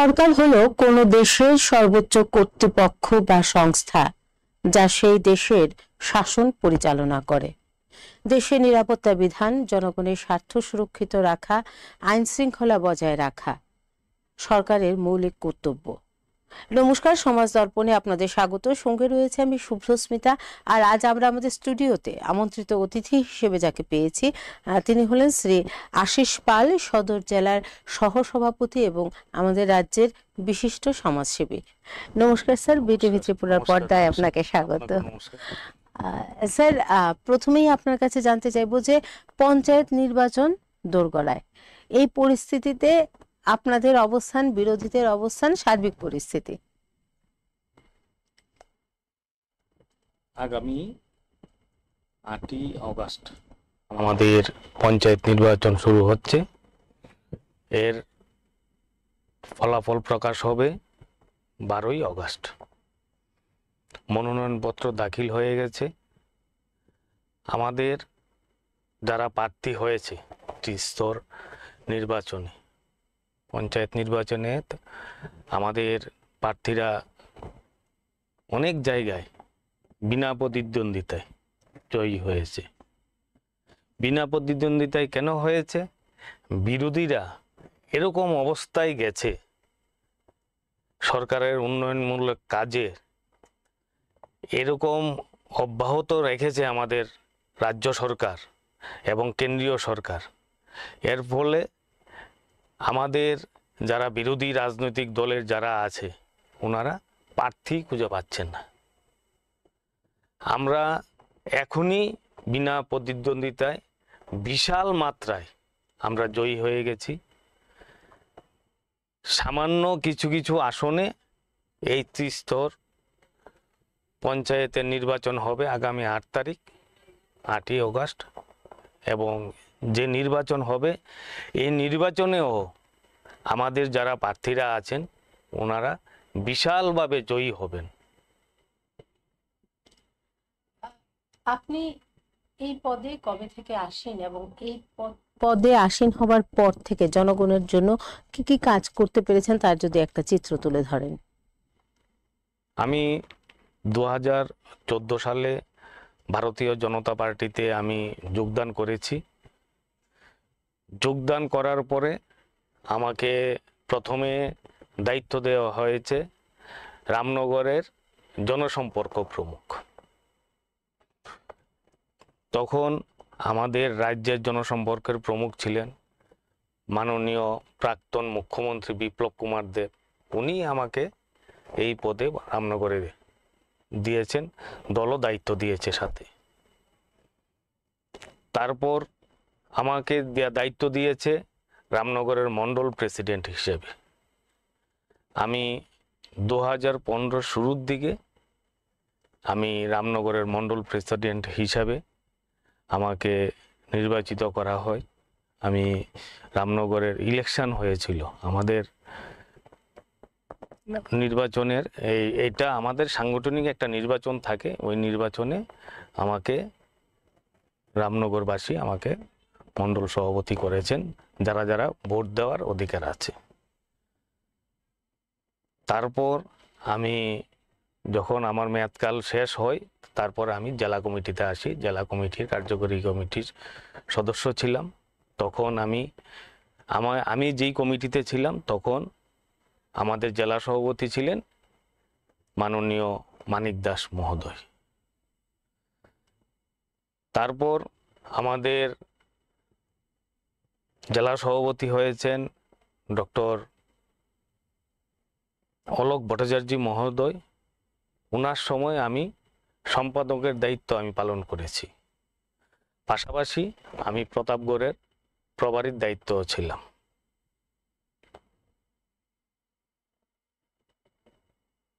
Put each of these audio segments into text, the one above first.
সরকার হলো কোনো দেশের সর্বোচ্চ কর্তৃপক্ষ বা সংস্থা যা সেই দেশের শাসন পরিচালনা করে। দেশের নিরাপত্তা বিধান, জনগণের স্বার্থ সুরক্ষিত রাখা, আইন শৃঙ্খলা বজায় রাখা সরকারের মৌলিক কর্তব্য। নমস্কার, সমাজ দর্পণে আপনাদের স্বাগত। সঙ্গে রয়েছে আমি শুভ্রস্মিতা। আর আজ আমরা আমাদের স্টুডিওতে আমন্ত্রিত অতিথি হিসেবে যাকে পেয়েছি তিনি হলেন শ্রী আশিস পাল, সদর জেলার সহসভাপতি এবং আমাদের রাজ্যের বিশিষ্ট সমাজসেবী। নমস্কার স্যার, বিটিভি ত্রিপুরার পর্দায় আপনাকে স্বাগত। স্যার, প্রথমেই আপনার কাছে জানতে চাইবো যে পঞ্চায়েত নির্বাচন দোরগোড়ায়, এই পরিস্থিতিতে আপনাদের অবস্থান, বিরোধীদের অবস্থান, সার্বিক পরিস্থিতি। আগামী 8ই আগস্ট আমাদের পঞ্চায়েত নির্বাচন শুরু হচ্ছে। এর ফলাফল প্রকাশ হবে 12ই আগস্ট। মনোনয়নপত্র দাখিল হয়ে গেছে। আমাদের যারা প্রার্থী হয়েছে ত্রিস্তর নির্বাচনে, পঞ্চায়েত নির্বাচনে আমাদের প্রার্থীরা অনেক জায়গায় বিনা প্রতিদ্বন্দ্বিতায় জয়ী হয়েছে। বিনা প্রতিদ্বন্দ্বিতায় কেন হয়েছে? বিরোধীরা এরকম অবস্থায় গেছে, সরকারের উন্নয়নমূলক কাজে এরকম অব্যাহত রেখেছে আমাদের রাজ্য সরকার এবং কেন্দ্রীয় সরকার। এর ফলে আমাদের যারা বিরোধী রাজনৈতিক দলের যারা আছে ওনারা প্রার্থী খুঁজে পাচ্ছেন না। আমরা এখনই বিনা প্রতিদ্বন্দ্বিতায় বিশাল মাত্রায় আমরা জয়ী হয়ে গেছি। সামান্য কিছু কিছু আসনে এই ত্রিস্তর পঞ্চায়েতের নির্বাচন হবে আগামী 8 তারিখ, 8ই আগস্ট। এবং যে নির্বাচন হবে এই নির্বাচনেও আমাদের যারা প্রার্থীরা আছেন ওনারা বিশালভাবে জয়ী হবেন। আপনি এই পদে কবে থেকে আসেন এবং এই পদে আসীন হবার পর থেকে জনগণের জন্য কি কি কাজ করতে পেরেছেন তার যদি একটা চিত্র তুলে ধরেন। আমি 2014 সালে ভারতীয় জনতা পার্টিতে আমি যোগদান করেছি। যোগদান করার পরে আমাকে প্রথমে দায়িত্ব দেওয়া হয়েছে রামনগরের জনসম্পর্ক প্রমুখ। তখন আমাদের রাজ্যের জনসম্পর্কের প্রমুখ ছিলেন মাননীয় প্রাক্তন মুখ্যমন্ত্রী বিপ্লব কুমার দেব। উনি আমাকে এই পদে রামনগরে দিয়েছেন, দলও দায়িত্ব দিয়েছে সাথে। তারপর আমাকে দায়িত্ব দিয়েছে রামনগরের মণ্ডল প্রেসিডেন্ট হিসেবে। আমি 2015 শুরুর দিকে আমি রামনগরের মণ্ডল প্রেসিডেন্ট হিসাবে আমাকে নির্বাচিত করা হয়। আমি রামনগরের ইলেকশন হয়েছিল আমাদের নির্বাচনের, এইটা আমাদের সাংগঠনিক একটা নির্বাচন থাকে। ওই নির্বাচনে আমাকে রামনগরবাসী আমাকে মণ্ডল সভাপতি করেছেন, যারা যারা ভোট দেওয়ার অধিকার আছে। তারপর আমি যখন আমার মেয়াদকাল শেষ হয় তারপর আমি জেলা কমিটিতে আসি। জেলা কমিটির কার্যকরী কমিটির সদস্য ছিলাম। তখন আমি যেই কমিটিতে ছিলাম তখন আমাদের জেলা সভাপতি ছিলেন মাননীয় মানিক দাস মহোদয়। তারপর আমাদের জেলা সভাপতি হয়েছেন ডক্টর অলোক ভট্টাচার্য মহোদয়। ওনার সময় আমি সম্পাদকের দায়িত্ব আমি পালন করেছি। পাশাপাশি আমি প্রতাপগড়ের প্রভারীর দায়িত্ব ছিলাম।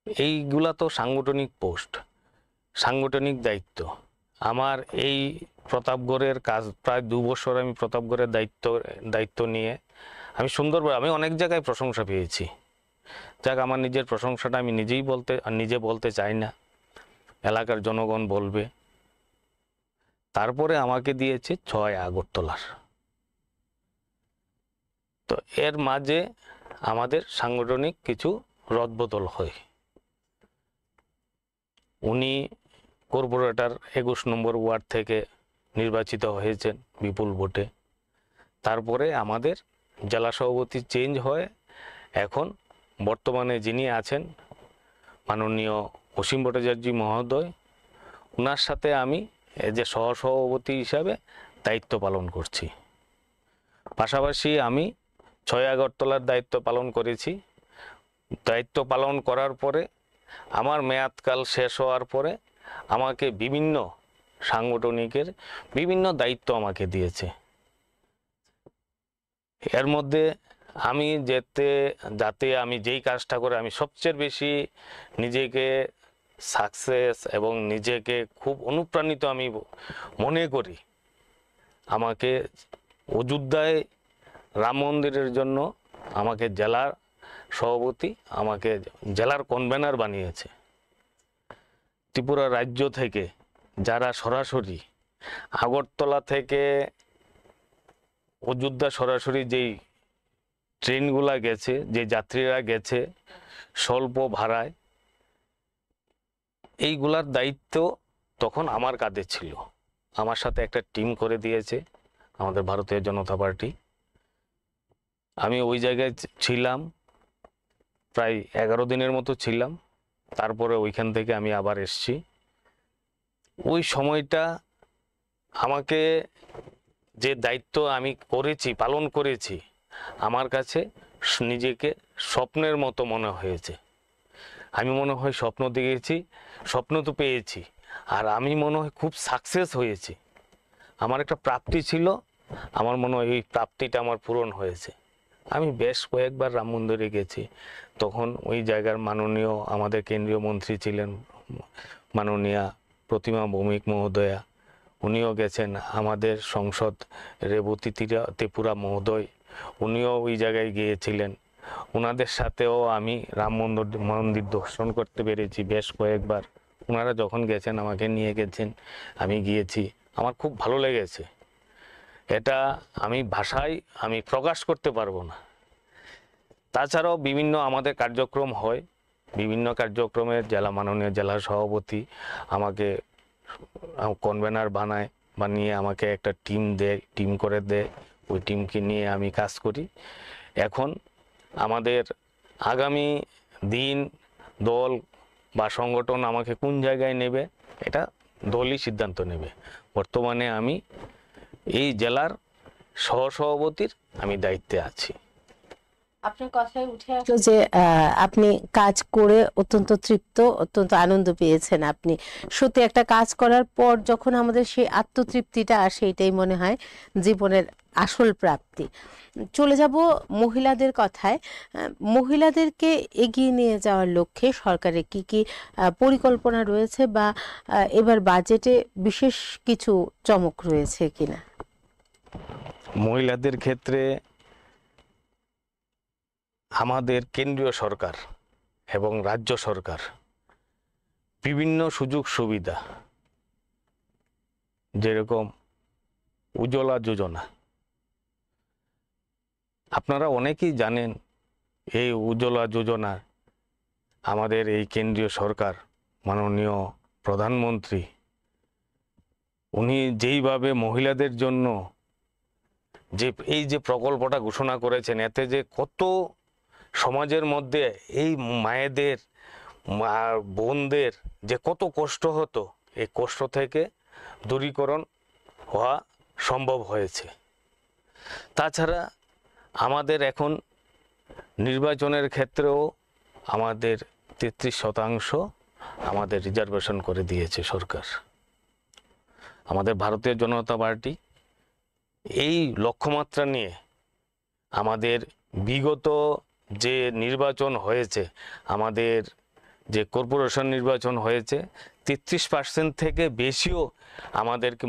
এইগুলা তো সাংগঠনিক পোস্ট, সাংগঠনিক দায়িত্ব। আমার এই প্রতাপগড়ের কাজ প্রায় 2 বছর আমি প্রতাপগড়ের দায়িত্ব নিয়ে আমি সুন্দরভাবে আমি অনেক জায়গায় প্রশংসা পেয়েছি। যাক, আমার নিজের প্রশংসাটা আমি নিজে বলতে চাই না, এলাকার জনগণ বলবে। তারপরে আমাকে দিয়েছে 6 আগরতলার। তো এর মাঝে আমাদের সাংগঠনিক কিছু রদবদল হয়। উনি কর্পোরেটর 21 নম্বর ওয়ার্ড থেকে নির্বাচিত হয়েছেন বিপুল ভোটে। তারপরে আমাদের জেলা সভাপতি চেঞ্জ হয়। এখন বর্তমানে যিনি আছেন মাননীয় অসীম ভট্টাচার্য মহোদয়, ওনার সাথে আমি যে সহসভাপতি হিসাবে দায়িত্ব পালন করছি। পাশাপাশি আমি 6 আগরতলার দায়িত্ব পালন করেছি। দায়িত্ব পালন করার পরে আমার মেয়াদকাল শেষ হওয়ার পরে আমাকে বিভিন্ন সাংগঠনিকের বিভিন্ন দায়িত্ব আমাকে দিয়েছে। এর মধ্যে আমি যাতে আমি যেই কাজটা করে আমি সবচেয়ে বেশি নিজেকে সাকসেস এবং নিজেকে খুব অনুপ্রাণিত আমি মনে করি, আমাকে অযোধ্যায় রাম মন্দিরের জন্য আমাকে জেলার সভাপতি, আমাকে জেলার কনভেনার বানিয়েছে। ত্রিপুরা রাজ্য থেকে যারা সরাসরি আগরতলা থেকে অযোধ্যা সরাসরি যেই ট্রেনগুলা গেছে, যে যাত্রীরা গেছে স্বল্প ভাড়ায়, এইগুলার দায়িত্ব তখন আমার কাঁধে ছিল। আমার সাথে একটা টিম করে দিয়েছে আমাদের ভারতীয় জনতা পার্টি। আমি ওই জায়গায় ছিলাম, প্রায় 11 দিনের মতো ছিলাম। তারপরে ওইখান থেকে আমি আবার এসছি। ওই সময়টা আমাকে যে দায়িত্ব আমি করেছি, পালন করেছি, আমার কাছে নিজেকে স্বপ্নের মতো মনে হয়েছে। আমি মনে হয় স্বপ্ন দেখেছি, স্বপ্ন তো পেয়েছি, আর আমি মনে হয় খুব সাকসেস হয়েছি। আমার একটা প্রাপ্তি ছিল, আমার মনে হয় এই প্রাপ্তিটা আমার পূরণ হয়েছে। আমি বেশ কয়েকবার রাম মন্দিরে গেছি। তখন ওই জায়গার মাননীয় আমাদের কেন্দ্রীয় মন্ত্রী ছিলেন মাননীয়া প্রতিমা ভৌমিক মহোদয়া, উনিও গেছেন। আমাদের সংসদ রেবতী ত্রিপুরা মহোদয়, উনিও ওই জায়গায় গিয়েছিলেন। ওনাদের সাথেও আমি রাম মন্দির দর্শন করতে পেরেছি বেশ কয়েকবার। ওনারা যখন গেছেন আমাকে নিয়ে গেছেন, আমি গিয়েছি। আমার খুব ভালো লেগেছে। এটা আমি ভাষায় আমি প্রকাশ করতে পারবো না। তাছাড়াও বিভিন্ন আমাদের কার্যক্রম হয়, বিভিন্ন কার্যক্রমের মাননীয় জেলা সভাপতি আমাকে কনভেনার বানিয়ে আমাকে একটা টিম করে দেয়। ওই টিমকে নিয়ে আমি কাজ করি। এখন আমাদের আগামী দিন দল বা সংগঠন আমাকে কোন জায়গায় নেবে, এটা দলই সিদ্ধান্ত নেবে। বর্তমানে আমি এই জেলার সহসভাপতির আমি দায়িত্বে আছি। আপনার কথায় উঠে আসলো যে আপনি কাজ করে অত্যন্ত তৃপ্ত, অত্যন্ত আনন্দ পেয়েছেন। আপনি সত্যি একটা কাজ করার পর যখন আমাদের সেই আত্মতৃপ্তিটা আসে, এটাই মনে হয় জীবনের আসল প্রাপ্তি। চলে যাব মহিলাদের কথায়। মহিলাদেরকে এগিয়ে নিয়ে যাওয়ার লক্ষ্যে সরকারের কি কি পরিকল্পনা রয়েছে, বা এবার বাজেটে বিশেষ কিছু চমক রয়েছে কিনা? মহিলাদের ক্ষেত্রে আমাদের কেন্দ্রীয় সরকার এবং রাজ্য সরকার বিভিন্ন সুযোগ সুবিধা, যেরকম উজ্জ্বলা যোজনা, আপনারা অনেকেই জানেন এই উজ্জ্বলা যোজনা আমাদের এই কেন্দ্রীয় সরকার মাননীয় প্রধানমন্ত্রী উনি যেইভাবে মহিলাদের জন্য এই যে প্রকল্পটা ঘোষণা করেছেন, এতে যে কত সমাজের মধ্যে এই মায়েদের বোনদের যে কত কষ্ট হতো, এই কষ্ট থেকে দূরীকরণ হওয়া সম্ভব হয়েছে। তাছাড়া আমাদের এখন নির্বাচনের ক্ষেত্রেও আমাদের 33% আমাদের রিজার্ভেশন করে দিয়েছে সরকার। আমাদের ভারতীয় জনতা পার্টি এই লক্ষ্যমাত্রা নিয়ে আমাদের বিগত যে নির্বাচন হয়েছে, আমাদের যে কর্পোরেশন নির্বাচন হয়েছে, 33% থেকে বেশিও আমাদেরকে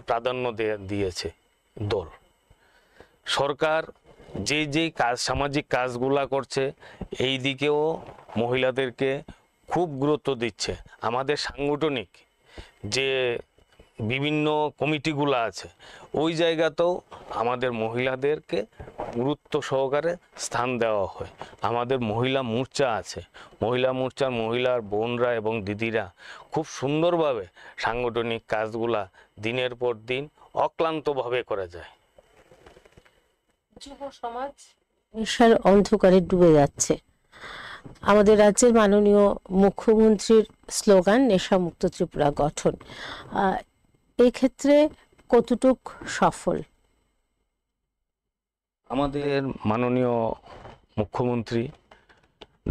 প্রাধান্য দিয়েছে দল। সরকার যেই সামাজিক কাজগুলা করছে, এই দিকেও মহিলাদেরকে খুব গুরুত্ব দিচ্ছে। আমাদের সাংগঠনিক যে বিভিন্ন কমিটিগুলো আছে, ওই জায়গাতেও আমাদের মহিলাদেরকে গুরুত্ব সহকারে স্থান দেওয়া হয়। আমাদের মহিলা মোর্চা আছে, মহিলা মোর্চার মহিলার বোনরা এবং দিদিরা খুব সুন্দরভাবে সাংগঠনিক কাজগুলা দিনের পর দিন অক্লান্তভাবে করে যায়। যুব সমাজ নেশার অন্ধকারে ডুবে যাচ্ছে। আমাদের রাজ্যের মাননীয় মুখ্যমন্ত্রীর স্লোগান নেশামুক্ত ত্রিপুরা গঠন, এই ক্ষেত্রে কতটুক সফল? আমাদের মাননীয় মুখ্যমন্ত্রী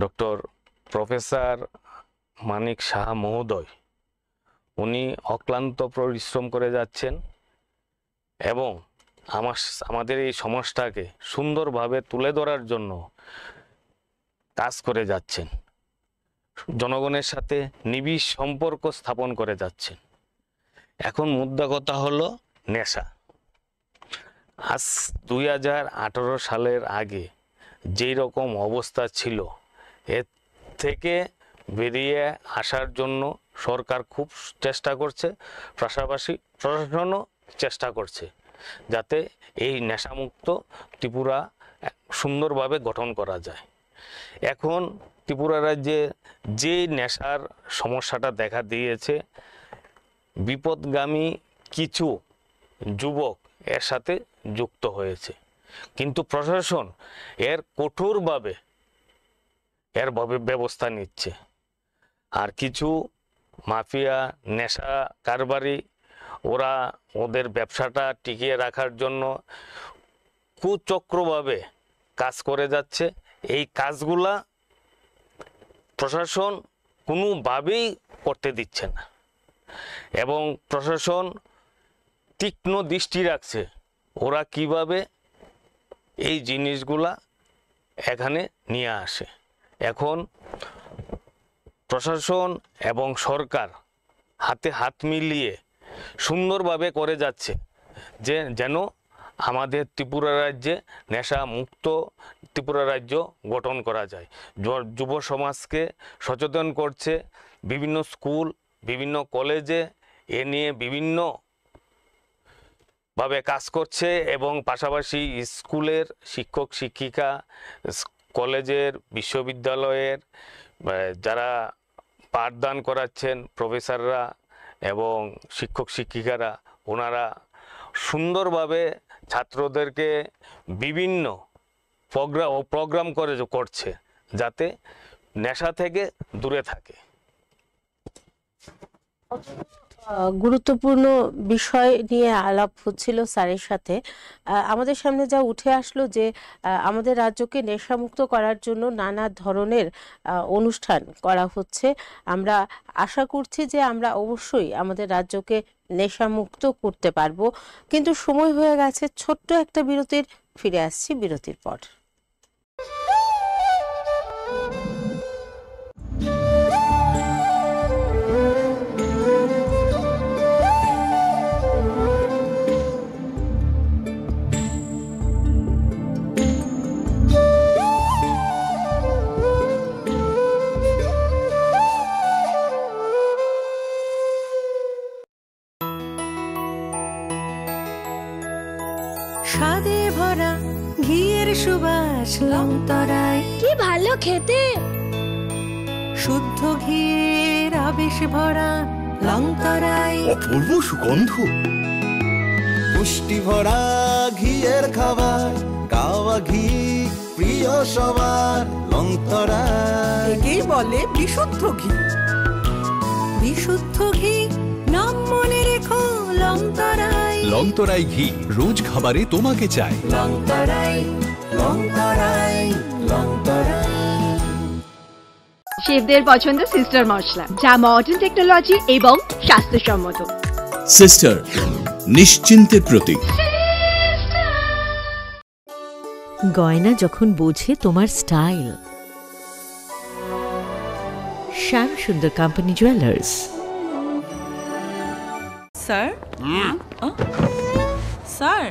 ডক্টর প্রফেসর মানিক সাহা মহোদয়, উনি অক্লান্ত পরিশ্রম করে যাচ্ছেন এবং আমাদের এই সমাজটাকে সুন্দরভাবে তুলে ধরার জন্য কাজ করে যাচ্ছেন, জনগণের সাথে নিবিড় সম্পর্ক স্থাপন করে যাচ্ছেন। এখন মুদ্রা কথা হলো নেশা। আজ 2018 সালের আগে যেই রকম অবস্থা ছিল, এর থেকে বেরিয়ে আসার জন্য সরকার খুব চেষ্টা করছে, পাশাপাশি প্রশাসনও চেষ্টা করছে যাতে এই নেশামুক্ত ত্রিপুরা সুন্দরভাবে গঠন করা যায়। এখন ত্রিপুরা রাজ্যে যে নেশার সমস্যাটা দেখা দিয়েছে, বিপদগামী কিছু যুবক এর সাথে যুক্ত হয়েছে, কিন্তু প্রশাসন এর কঠোরভাবে ব্যবস্থা নিচ্ছে। আর কিছু মাফিয়া নেশা কারবারি, ওরা ওদের ব্যবসাটা টিকিয়ে রাখার জন্য কুচক্রভাবে কাজ করে যাচ্ছে। এই কাজগুলা প্রশাসন কোনোভাবেই করতে দিচ্ছে না এবং প্রশাসন তীক্ষ্ণ দৃষ্টি রাখছে ওরা কিভাবে এই জিনিসগুলা এখানে নিয়ে আসে। এখন প্রশাসন এবং সরকার হাতে হাত মিলিয়ে সুন্দরভাবে করে যাচ্ছে যেন আমাদের ত্রিপুরা রাজ্যে নেশা মুক্ত ত্রিপুরা রাজ্য গঠন করা যায়। যুব সমাজকে সচেতন করছে, বিভিন্ন স্কুল, বিভিন্ন কলেজে এ নিয়ে বিভিন্নভাবে কাজ করছে এবং পাশাপাশি স্কুলের শিক্ষক শিক্ষিকা, কলেজের, বিশ্ববিদ্যালয়ের যারা পাঠদান করাচ্ছেন প্রফেসররা এবং শিক্ষক শিক্ষিকারা, ওনারা সুন্দরভাবে ছাত্রদেরকে বিভিন্ন প্রোগ্রাম করছে যাতে নেশা থেকে দূরে থাকে। গুরুত্বপূর্ণ বিষয় নিয়ে আলাপ হচ্ছিল স্যারের সাথে। আমাদের সামনে যা উঠে আসলো যে আমাদের রাজ্যকে নেশামুক্ত করার জন্য নানা ধরনের অনুষ্ঠান করা হচ্ছে। আমরা আশা করছি যে আমরা অবশ্যই আমাদের রাজ্যকে নেশামুক্ত করতে পারবো, কিন্তু সময় হয়ে গেছে ছোট্ট একটা বিরতির। ফিরে আসছি বিরতির পর। স্বাদে ভরা ঘিয়ের সুবাস লংতরায়, কি ভালো খেতে। শুদ্ধ ঘিয়ের আবেশ ভরা লংতরায়, অপূর্ব সুগন্ধ, পুষ্টি ভরা ঘিয়ের খাবার, গাওয়া ঘি প্রিয় সবার লংতরায়। একেই বলে বিশুদ্ধ ঘি। বিশুদ্ধ ঘি নাম মনে রেখো লংতরায়। লংতরাই ঘি রোজ খাবারে তোমাকে চাই। লংতরায়, লংতরায়, লংতরায়। শেফদের পছন্দ সিস্টার মশলা, যা মডার্ন টেকনোলজি এবং স্বাস্থ্যসম্মত। সিস্টার, নিশ্চিন্তের প্রতীক। গয়না যখন বোঝে তোমার স্টাইল, শ্যাম সুন্দর কোম্পানি জুয়েলার্স। স্যার, স্যার,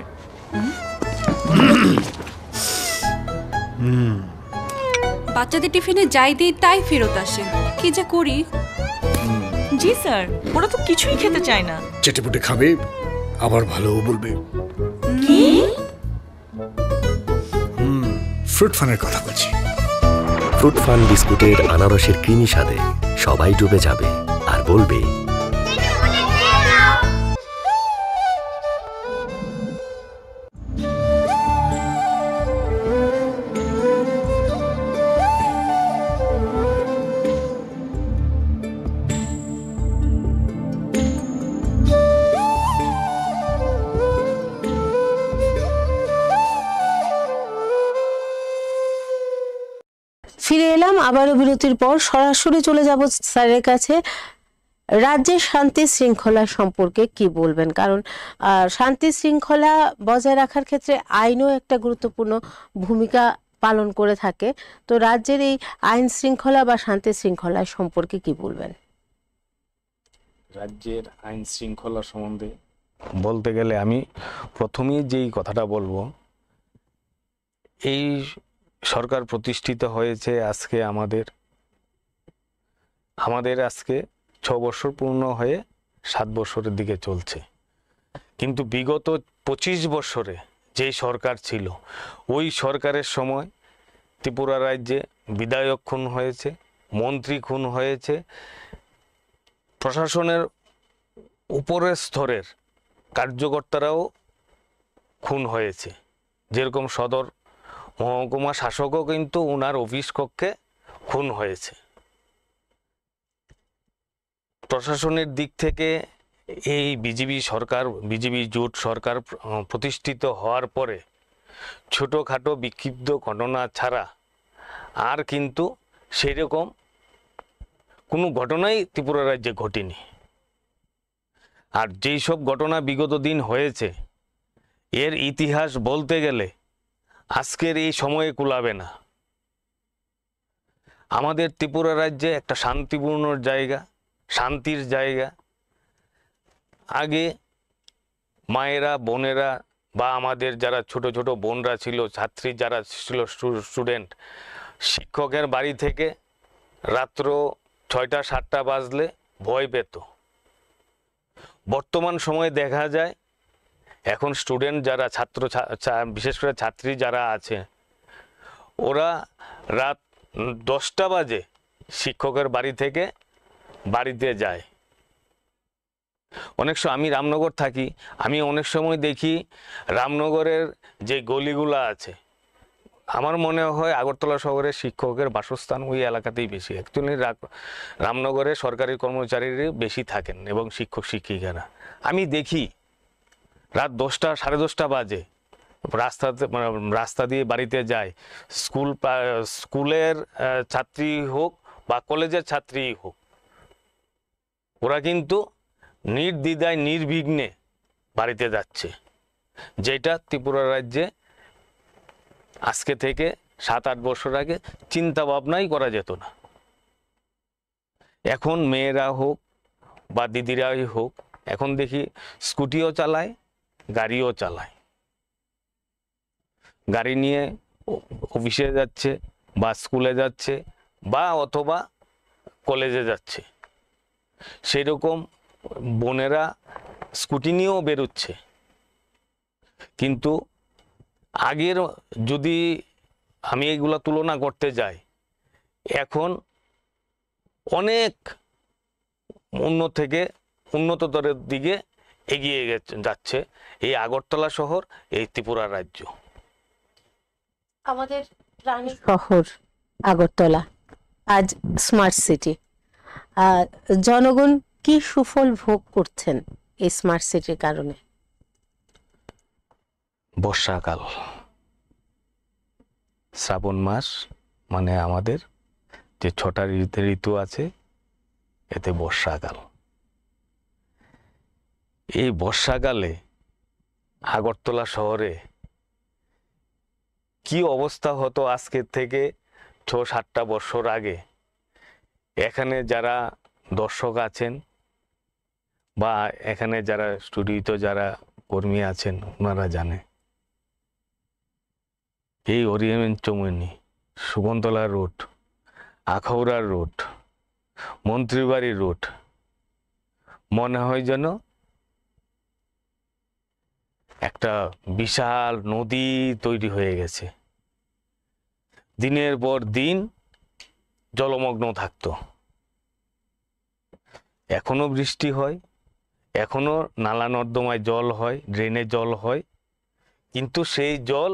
বাচ্চাদের টিফিনে যাই দিই তাই ফেরত আসে, কি যে করি। জি স্যার, ওরা তো কিছুই খেতে চায় না। চেটেপুটে খাবে, আবার ভালোও বলবে। কি? ফ্রুট ফানের কথা বলছি। ফ্রুট ফান বিস্কুটের আনারসের ক্রিমি স্বাদে সবাই ডুবে যাবে আর বলবে, ফিরে এলাম আবারও বিরতির পর। সরাসরি চলে যাব স্যারের কাছে। রাজ্যের শান্তি শৃঙ্খলা সম্পর্কে কি বলবেন? কারণ শান্তি শৃঙ্খলা বজায় রাখার ক্ষেত্রে আইনও একটা গুরুত্বপূর্ণ ভূমিকা পালন করে থাকে। তো রাজ্যের এই আইন শৃঙ্খলা বা শান্তি শৃঙ্খলা সম্পর্কে কি বলবেন? রাজ্যের আইন শৃঙ্খলা সম্বন্ধে বলতে গেলে আমি প্রথমেই যেই কথাটা বলবো, এই সরকার প্রতিষ্ঠিত হয়েছে আজকে আমাদের আজকে 6 বছর পূর্ণ হয়ে 7 বছরের দিকে চলছে। কিন্তু বিগত 25 বছরে যেই সরকার ছিল, ওই সরকারের সময় ত্রিপুরা রাজ্যে বিধায়ক খুন হয়েছে, মন্ত্রী খুন হয়েছে, প্রশাসনের উপরের স্তরের কার্যকর্তারাও খুন হয়েছে। যেরকম সদর মহকুমা শাসকও কিন্তু ওনার অফিস কক্ষে খুন হয়েছে। প্রশাসনের দিক থেকে এই বিজেপি জোট সরকার প্রতিষ্ঠিত হওয়ার পরে ছোটোখাটো বিক্ষিপ্ত ঘটনা ছাড়া আর কিন্তু সেরকম কোনো ঘটনাই ত্রিপুরা রাজ্যে ঘটেনি। আর যেই সব ঘটনা বিগত দিন হয়েছে, এর ইতিহাস বলতে গেলে আজকের এই সময়ে কুলাবে না। আমাদের ত্রিপুরা রাজ্যে একটা শান্তিপূর্ণ জায়গা, শান্তির জায়গা। আগে মায়েরা, বোনেরা বা আমাদের যারা ছোট ছোট বোনরা ছিল, ছাত্রী যারা ছিল, স্টুডেন্ট, শিক্ষকের বাড়ি থেকে রাত্র 6টা 7টা বাজলে ভয় পেত। বর্তমান সময়ে দেখা যায় এখন স্টুডেন্ট যারা বিশেষ করে ছাত্রী যারা আছে, ওরা রাত 10টা বাজে শিক্ষকের বাড়ি থেকে বাড়িতে যায়। অনেক সময় আমি রামনগর থাকি, আমি অনেক সময় দেখি রামনগরের যে গলিগুলো আছে, আমার মনে হয় আগরতলা শহরের শিক্ষকের বাসস্থান ওই এলাকাতেই বেশি। অ্যাকচুয়ালি রামনগরে সরকারি কর্মচারীরা বেশি থাকেন এবং শিক্ষক শিক্ষিকারা। আমি দেখি রাত 10টা 10:30 বাজে রাস্তা দিয়ে বাড়িতে যায়, স্কুলের ছাত্রী হোক বা কলেজের ছাত্রী হোক, ওরা কিন্তু নির্দ্বিধায় নির্বিঘ্নে বাড়িতে যাচ্ছে, যেটা ত্রিপুরা রাজ্যে আজকে থেকে 7-8 বছর আগে চিন্তা ভাবনাই করা যেত না। এখন মেয়েরা হোক বা দিদিরাই হোক, এখন দেখি স্কুটিও চালায়, গাড়িও চালায়, গাড়ি নিয়ে অফিসে যাচ্ছে বা স্কুলে যাচ্ছে বা অথবা কলেজে যাচ্ছে। সেরকম বোনেরা স্কুটি নিয়েও বেরোচ্ছে। কিন্তু আগের যদি আমি এগুলা তুলনা করতে যাই, এখন অনেক উন্নততরের দিকে এগিয়ে যাচ্ছে এই আগরতলা শহর, এই ত্রিপুরা রাজ্য। আমাদের প্রাণী শহর আগরতলা আজ স্মার্ট সিটি। জনগণ কি সুফল ভোগ করছেন এই স্মার্ট সিটির কারণে? বর্ষাকাল, শ্রাবণ মাস মানে আমাদের যে 6টা ঋতু আছে, এতে বর্ষাকাল। এই বর্ষাকালে আগরতলা শহরে কি অবস্থা হতো আজকের থেকে 6-7টা বছর আগে, এখানে যারা দর্শক আছেন বা এখানে যারা স্টুডিওতে যারা কর্মী আছেন ওনারা জানে। এই Orient Chowmuhani, Shakuntala road, Akhaura road, Mantribari road, মনে হয় যেন একটা বিশাল নদী তৈরি হয়ে গেছে। দিনের পর দিন জলমগ্ন থাকতো। এখনো বৃষ্টি হয়, এখনো নালা নর্দমায় জল হয়, ড্রেনে জল হয়, কিন্তু সেই জল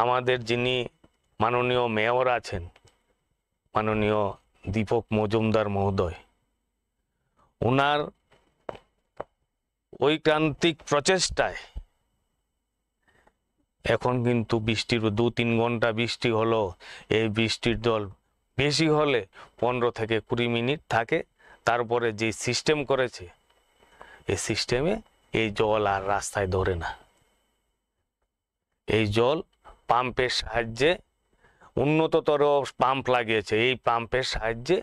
আমাদের যিনি মাননীয় মেয়র আছেন, মাননীয় দীপক মজুমদার মহোদয়, ওনার ঐকান্তিক প্রচেষ্টায় এখন কিন্তু বৃষ্টির 2-3 ঘন্টা বৃষ্টি হলো, এই বৃষ্টির জল বেশি হলে 15 থেকে 20 মিনিট থাকে, তারপরে যে সিস্টেম করেছে এই সিস্টেমে এই জল আর রাস্তায় ধরে না। এই জল পাম্পের সাহায্যে, উন্নততর পাম্প লাগিয়েছে, এই পাম্পের সাহায্যে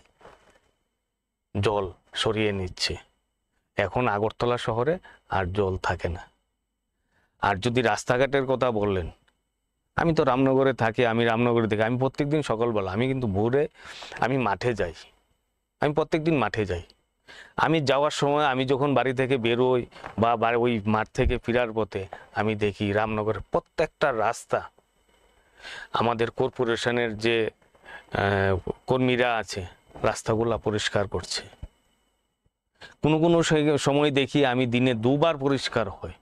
জল সরিয়ে নিচ্ছে। এখন আগরতলা শহরে আর জল থাকে না। আর যদি রাস্তাঘাটের কথা বললেন, আমি তো রামনগরে থাকি, আমি রামনগরে দেখি, আমি প্রত্যেকদিন সকালবেলা আমি কিন্তু ভোরে আমি মাঠে যাই, আমি প্রত্যেকদিন মাঠে যাই। আমি যাওয়ার সময় আমি যখন বাড়ি থেকে বেরোই বা ওই মাঠ থেকে ফেরার পথে আমি দেখি রামনগরের প্রত্যেকটা রাস্তা আমাদের কর্পোরেশনের যে কর্মীরা আছে রাস্তাগুলা পরিষ্কার করছে। কোনো কোনো সময় দেখি আমি দিনে 2 বার পরিষ্কার হয়,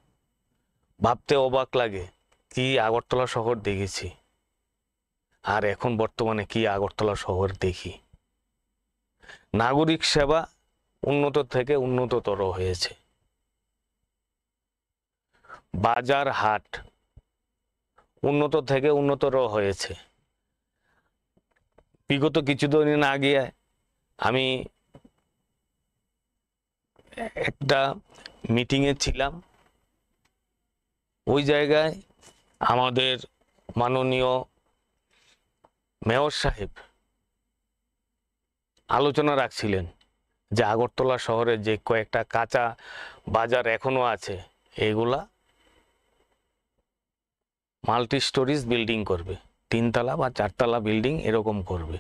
ভাবতে অবাক লাগে কি আগরতলা শহর দেখেছি আর এখন বর্তমানে কি আগরতলা শহর দেখি। নাগরিক সেবা উন্নত থেকে উন্নততর হয়েছে, বাজার হাট উন্নত থেকে উন্নতর হয়েছে। বিগত কিছুদিন আগে আমি একটা মিটিংয়ে ছিলাম, ওই জায়গায় আমাদের মাননীয় মেয়র সাহেব আলোচনা রাখছিলেন যে আগরতলা শহরে যে কয়েকটা কাঁচা বাজার এখনো আছে এইগুলা মাল্টি স্টোরিজ বিল্ডিং করবে, 3 তলা বা 4 তলা বিল্ডিং এরকম করবে।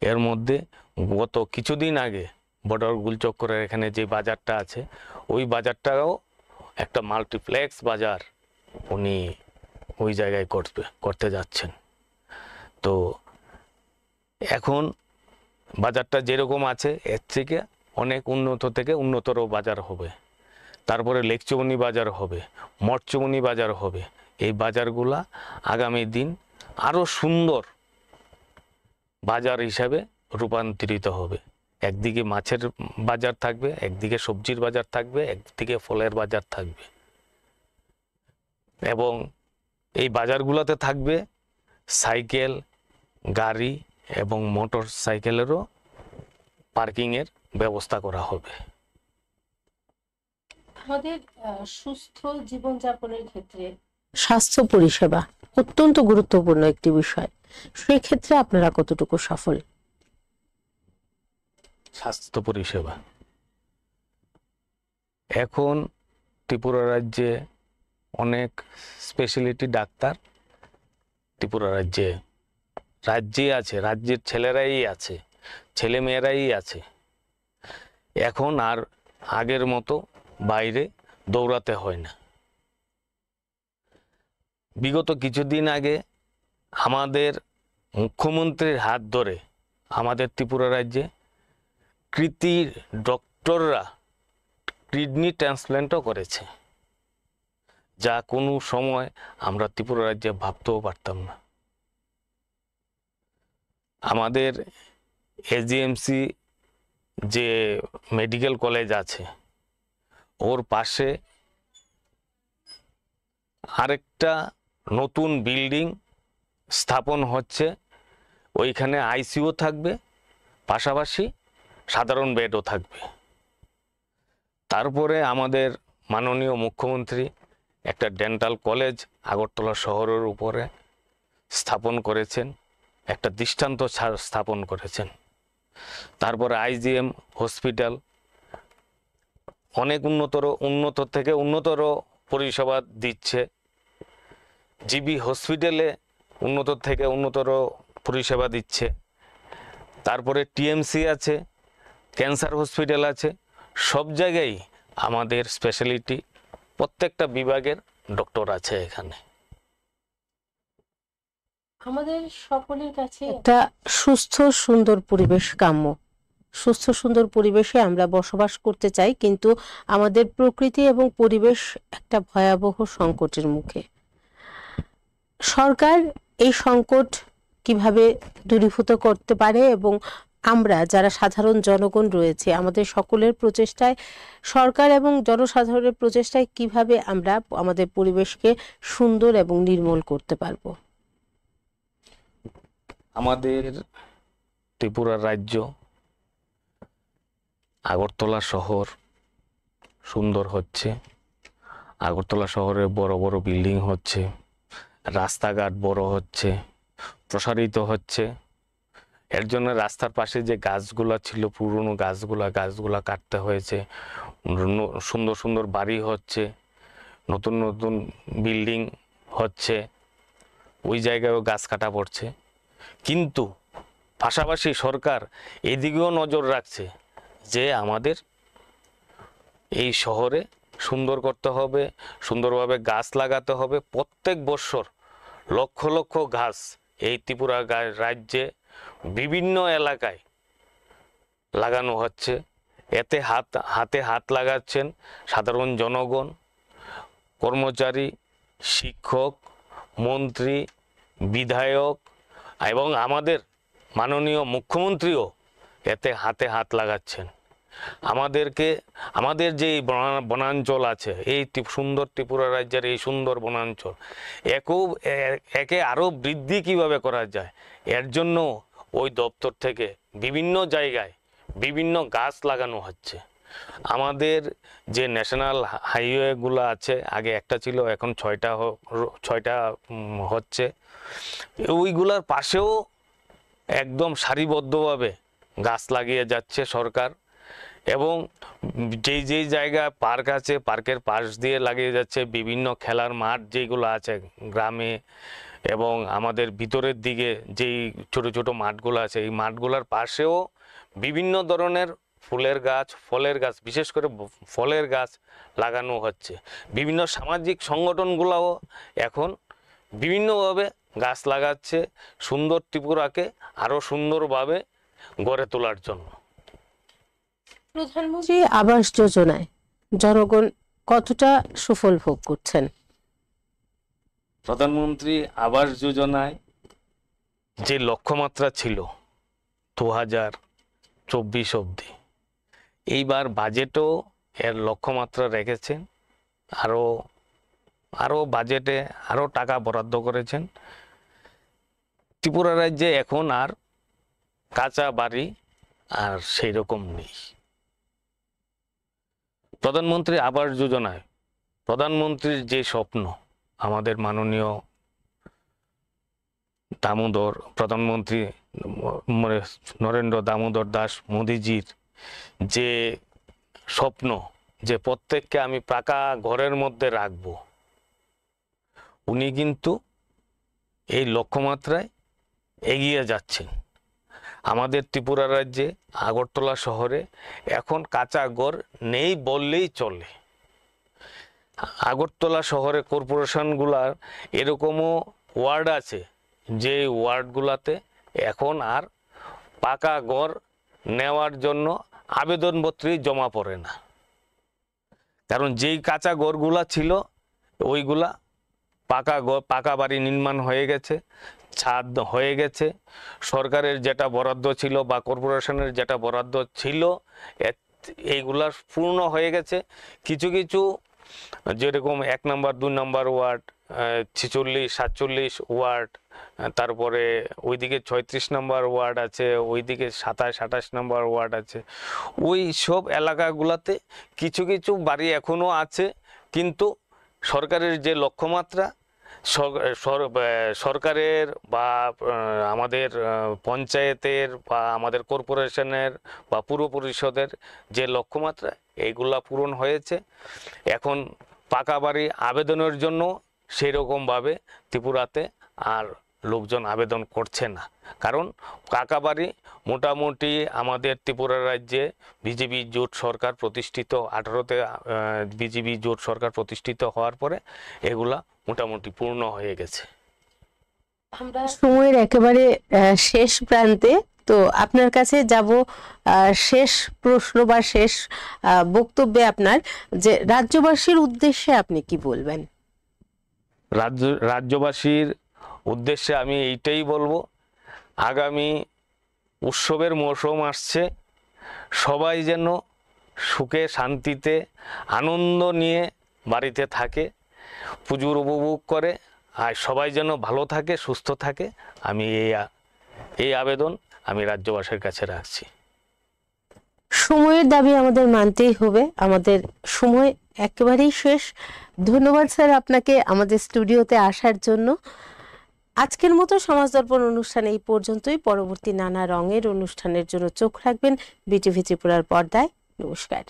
এর মধ্যে গত কিছুদিন আগে বর্ডার গুলচক্করের এখানে যে বাজারটা আছে ওই বাজারটাও একটা মাল্টিপ্লেক্স বাজার উনি ওই জায়গায় করতে যাচ্ছেন। তো এখন বাজারটা যেরকম আছে এর থেকে অনেক উন্নত থেকে উন্নতর বাজার হবে। তারপরে লেকচৌনি বাজার হবে, মঠচৌনি বাজার হবে। এই বাজারগুলা আগামী দিন আরো সুন্দর বাজার হিসাবে রূপান্তরিত হবে। একদিকে মাছের বাজার থাকবে, একদিকে সবজির বাজার থাকবে, একদিকে ফলের বাজার থাকবে, এবং এই বাজারগুলোতে থাকবে সাইকেল, গাড়ি এবং মোটর সাইকেলেরও পার্কিংয়ের ব্যবস্থা করা হবে। আমাদের সুস্থ জীবনযাপনের ক্ষেত্রে স্বাস্থ্য পরিষেবা অত্যন্ত গুরুত্বপূর্ণ একটি বিষয়। সেই ক্ষেত্রে আপনারা কতটুকু সফল? স্বাস্থ্য পরিষেবা এখন ত্রিপুরা রাজ্যে অনেক স্পেশালিটি ডাক্তার ত্রিপুরা রাজ্যে আছে, রাজ্যের ছেলেরাই আছে, ছেলে মেয়েরাই আছে। এখন আর আগের মতো বাইরে দৌড়াতে হয় না। বিগত কিছুদিন আগে আমাদের মুখ্যমন্ত্রীর হাত ধরে আমাদের ত্রিপুরা রাজ্যে কৃতি ডক্টররা কিডনি ট্রান্সপ্ল্যান্টও করেছে, যা কোনো সময় আমরা ত্রিপুরা রাজ্যে ভাবতেও পারতাম না। আমাদের এজিএমসি যে মেডিকেল কলেজ আছে ওর পাশে আরেকটা নতুন বিল্ডিং স্থাপন হচ্ছে, ওইখানে আইসিইউ থাকবে, পাশাপাশি সাধারণ বেডও থাকবে। তারপরে আমাদের মাননীয় মুখ্যমন্ত্রী একটা ডেন্টাল কলেজ আগরতলা শহরের উপরে স্থাপন করেছেন, একটা দৃষ্টান্ত স্থাপন করেছেন। তারপরে আইজিএম হসপিটাল অনেক উন্নত থেকে উন্নতর পরিষেবা দিচ্ছে। জিবি হসপিটালে উন্নত থেকে উন্নতর পরিষেবা দিচ্ছে। তারপরে টিএমসি আছে, ক্যান্সার হসপিটাল আছে, সব জায়গায় আমাদের স্পেশালিটি প্রত্যেকটা বিভাগের ডক্টর আছে এখানে। আমাদের সকলের কাছে একটা সুস্থ সুন্দর পরিবেশ কাম্য। সুস্থ সুন্দর পরিবেশে আমরা বসবাস করতে চাই, কিন্তু আমাদের প্রকৃতি এবং পরিবেশ একটা ভয়াবহ সংকটের মুখে। সরকার এই সংকট কিভাবে দূরীভূত করতে পারে এবং আমরা যারা সাধারণ জনগণ রয়েছে আমাদের সকলের প্রচেষ্টায়, সরকার এবং জনসাধারণের প্রচেষ্টায় কিভাবে আমরা আমাদের পরিবেশকে সুন্দর এবং নির্মল করতে পারবো? আমাদের ত্রিপুরা রাজ্য, আগরতলা শহর সুন্দর হচ্ছে, আগরতলা শহরে বড় বড় বিল্ডিং হচ্ছে, রাস্তাঘাট বড় হচ্ছে, প্রসারিত হচ্ছে। এর জন্য রাস্তার পাশে যে গাছগুলা ছিল, পুরনো গাছগুলা কাটতে হয়েছে, সুন্দর সুন্দর বাড়ি হচ্ছে, নতুন নতুন বিল্ডিং হচ্ছে, ওই জায়গায়ও গাছ কাটা পড়ছে। কিন্তু পাশাপাশি সরকার এদিকেও নজর রাখছে যে আমাদের এই শহরে সুন্দর করতে হবে, সুন্দরভাবে গাছ লাগাতে হবে। প্রত্যেক বছর লক্ষ লক্ষ গাছ এই ত্রিপুরা রাজ্যে বিভিন্ন এলাকায় লাগানো হচ্ছে। এতে হাতে হাত লাগাচ্ছেন সাধারণ জনগণ, কর্মচারী, শিক্ষক, মন্ত্রী, বিধায়ক এবং আমাদের মাননীয় মুখ্যমন্ত্রীও এতে হাতে হাত লাগাচ্ছেন। আমাদের যে বনাঞ্চল আছে, এই সুন্দর ত্রিপুরা রাজ্যের এই সুন্দর বনাঞ্চল একে আরও বৃদ্ধি কিভাবে করা যায়, এর জন্য ওই দপ্তর থেকে বিভিন্ন জায়গায় বিভিন্ন গাছ লাগানো হচ্ছে। আমাদের যে ন্যাশনাল হাইওয়েগুলো আছে, আগে একটা ছিল, এখন ছয়টা হচ্ছে। ওইগুলার পাশেও একদম সারিবদ্ধভাবে গাছ লাগিয়ে যাচ্ছে সরকার। এবং যেই জায়গা পার্ক আছে, পার্কের পাশ দিয়ে লাগিয়ে যাচ্ছে। বিভিন্ন খেলার মাঠ যেগুলো আছে গ্রামে এবং আমাদের ভিতরের দিকে যেই ছোট ছোট মাঠগুলো আছে, এই মাঠগুলোর পাশেও বিভিন্ন ধরনের ফুলের গাছ, ফলের গাছ, বিশেষ করে ফলের গাছ লাগানো হচ্ছে। বিভিন্ন সামাজিক সংগঠনগুলোও এখন বিভিন্নভাবে গাছ লাগাচ্ছে সুন্দর ত্রিপুরাকে আরো সুন্দরভাবে গড়ে তোলার জন্য। প্রধানমন্ত্রী আবাস যোজনায় জনগণ কতটা সুফল ভোগ করছেন? প্রধানমন্ত্রী আবাস যোজনায় যে লক্ষ্যমাত্রা ছিল 2024 অবধি, এইবার বাজেটও এর লক্ষ্যমাত্রা রেখেছেন। আরো বাজেটে আরো টাকা বরাদ্দ করেছেন। ত্রিপুরা রাজ্যে এখন আর কাঁচা বাড়ি আর সেই রকম নেই। প্রধানমন্ত্রী আবাস যোজনায় প্রধানমন্ত্রীর যে স্বপ্ন, আমাদের মাননীয় প্রধানমন্ত্রী নরেন্দ্র দামোদর দাস মোদিজির যে স্বপ্ন, যে প্রত্যেককে আমি পাকা ঘরের মধ্যে রাখব, উনি কিন্তু এই লক্ষ্যমাত্রায় এগিয়ে যাচ্ছেন। আমাদের ত্রিপুরা রাজ্যে আগরতলা শহরে এখন কাঁচা ঘর নেই বললেই চলে। আগরতলা শহরে কর্পোরেশনগুলার এরকমও ওয়ার্ড আছে যে ওয়ার্ডগুলাতে এখন আর পাকা ঘর নেওয়ার জন্য আবেদনপত্রই জমা পড়ে না। কারণ যেই কাঁচা ঘরগুলা ছিল ওইগুলা পাকা বাড়ি নির্মাণ হয়ে গেছে, ছাদ হয়ে গেছে। সরকারের যেটা বরাদ্দ ছিল বা কর্পোরেশনের যেটা বরাদ্দ ছিল এইগুলা পূর্ণ হয়ে গেছে। কিছু কিছু যেরকম 1 নম্বর 2 নম্বর ওয়ার্ড, 46, 47 ওয়ার্ড, তারপরে ওইদিকে 36 নম্বর ওয়ার্ড আছে, ওইদিকে 27, 28 নম্বর ওয়ার্ড আছে। ওই সব এলাকাগুলোতে কিছু কিছু বাড়ি এখনো আছে, কিন্তু সরকারের যে লক্ষ্যমাত্রা, সরকারের বা আমাদের পঞ্চায়েতের বা আমাদের কর্পোরেশনের বা পুর পরিষদের যে লক্ষ্যমাত্রা, এইগুলা পূরণ হয়েছে। এখন পাকা বাড়ি আবেদনের জন্য সেই রকমভাবে ত্রিপুরাতে আর লোকজন আবেদন করছে না, কারণ কাকাবাড়ি মোটামুটি আমাদের ত্রিপুরা রাজ্যে বিজেপি জোট সরকার প্রতিষ্ঠিত 18তে বিজেপি জোট সরকার প্রতিষ্ঠিত হওয়ার পরে এগুলা মোটামুটি পূর্ণ হয়ে গেছে। আমরা সময়ের একেবারে শেষ প্রান্তে, তো আপনার কাছে যাব শেষ প্রশ্ন বা শেষ বক্তব্যে আপনার, যে রাজ্যবাসীর উদ্দেশ্যে আপনি কি বলবেন? রাজ্যবাসীর উদ্দেশ্যে আমি এইটাই বলবো, আগামী উৎসবের মৌসুম আসছে, সবাই যেন সুখে শান্তিতে আনন্দ নিয়ে বাড়িতে থাকে, পুজোর উপভোগ করে, আর সবাই যেন ভালো থাকে, সুস্থ থাকে। আমি এই আবেদন আমি রাজ্যবাসীর কাছে রাখছি। সময়ের দাবি আমাদের মানতেই হবে, আমাদের সময় একেবারেই শেষ। ধন্যবাদ স্যার আপনাকে আমাদের স্টুডিওতে আসার জন্য। আজকের মতো সমাজ দর্পণ অনুষ্ঠান এই পর্যন্তই। পরবর্তী নানা রঙের অনুষ্ঠানের জন্য চোখ রাখবেন বিটিভি ত্রিপুরার পর্দায়। নমস্কার।